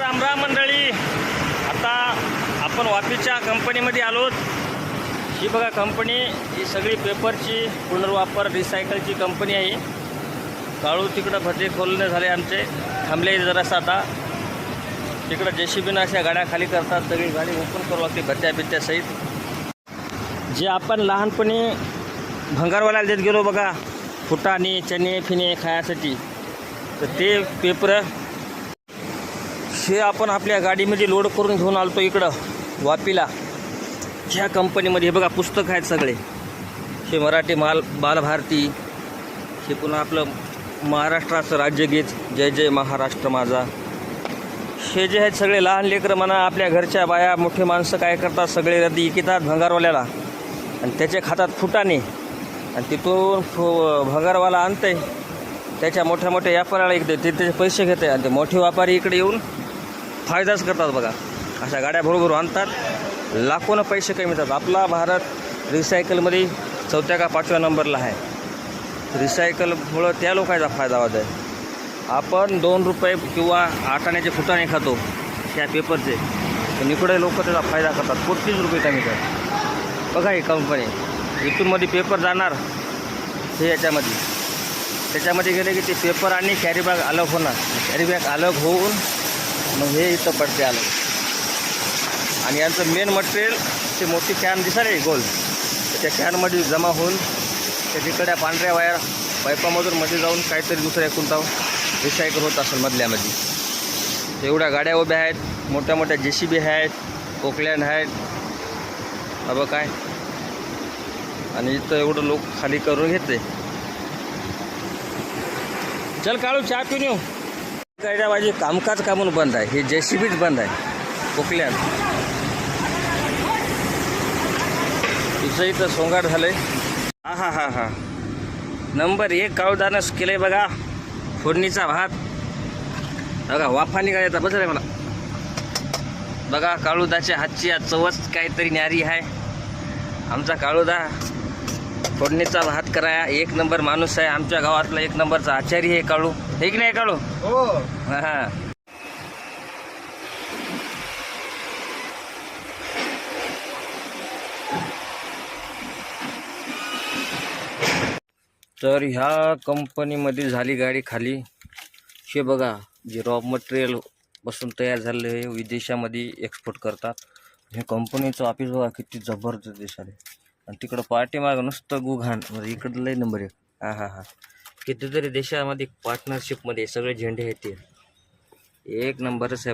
राम राम मंडळी. आता आपण वापीच्या कंपनीमध्ये आलो. ही बघा कंपनी, ही सगळी पेपरची पुनर्वापर रिसायकलची कंपनी आहे. काळू तिकडं भजे खोलणे झाले आमचे, थांबले जरासं. आता तिकडं JCBनं अशा गाड्या खाली करतात. सगळी गाडी ओपन करू लागते भत्त्या सहित. जे आपण लहानपणी भंगारवाल्याला देत गेलो बघा, फुटाणे चणे फिने खायासाठी, तर ते पेपर हे आपण आपल्या गाडीमध्ये लोड करून घेऊन आलतो इकडं वापीला. ह्या कंपनीमध्ये हे बघा पुस्तक आहेत सगळे. हे मराठी बालभारती, हे पुन्हा आपलं महाराष्ट्राचं राज्यगीत जय जय महाराष्ट्र माझा. हे जे आहेत सगळे लहान लेकरं म्हणा, आपल्या घरच्या बाया मोठे माणसं काय करतात, सगळे रद्दी इकितात भंगारवाल्याला आणि त्याचे खातात फुटाणे. आणि तिथून भंगारवाला आणते, त्याच्या मोठ्या व्यापाऱ्याला इकडे ते त्याचे पैसे घेते आणि ते मोठे व्यापारी इकडे येऊन फायदाच करतात बघा. अशा गाड्या भरभर आणतात, लाखोनं पैसे कमी मिळतात. आपला भारत रिसायकलमध्ये 4थ्या का 5व्या नंबरला आहे. रिसायकलमुळं त्या लोकांचा फायदा होत आहे. आपण 2 रुपये किंवा 8 आण्याचे फुटाणे खातो त्या पेपरचे, पण इकडे लोक त्याचा फायदा करतात, कोटीच रुपये कमी करतात. बघा ही कंपनी इथून मध्ये पेपर जाणार हे याच्यामध्ये, त्याच्यामध्ये गेले की ते पेपर आणि कॅरी बॅग अलग होणार. कॅरी बॅग अलग होऊन मग हे इथं पडते अलग. आणि यांचं मेन मटेरियल ते मोठी कॅन दिसाले गोल, त्या कॅनमध्ये जमा होऊन त्या तिकडल्या पांढऱ्या वायर पाईपामधून मध्ये जाऊन काहीतरी दुसऱ्या एकूण रिसायकल होत असेल मधल्यामध्ये. एवढ्या गाड्या उभ्या आहेत, मोठ्या JCB आहेत, पोकलँड आहेत, बघा काय. आणि इथं एवढं लोक खाली करून घेते. चल काळू चहा पिऊन येऊ. गाड्या माझी कामकाज का म्हणून बंद आहे, हे JCBच बंद आहे. पोकलँड तिचं इथं सोंगाट झालं आहे. हा नंबर 1 काळूदानच केलं आहे बघा. फोडणीचा भात बघा, वाफा निघायचा बस रे मला. बघा काळूदाच्या हातची आज चवच काहीतरी न्यारी आहे. आमचा काळूदा फोडणीचा भात कराया 1 नंबर माणूस आहे. आमच्या गावातला 1 नंबरचा आचारी आहे काळू, हे की नाही काळू? हो. हां. तर ह्या कंपनीमध्ये झाली गाडी खाली. हे बघा, जे रॉ मटेरियल पासून तयार झाले हे विदेशामध्ये एक्सपोर्ट करतात. हे कंपनीचं ऑफिस बघा किती जबरदस्त दिसाले. आणि तिकडं पाठीमागं नुसतं गुघाण, म्हणजे इकडं लय नंबर 1. कितीतरी देशामध्ये पार्टनरशिपमध्ये सगळे झेंडे आहेत ते 1 नंबरच आहे.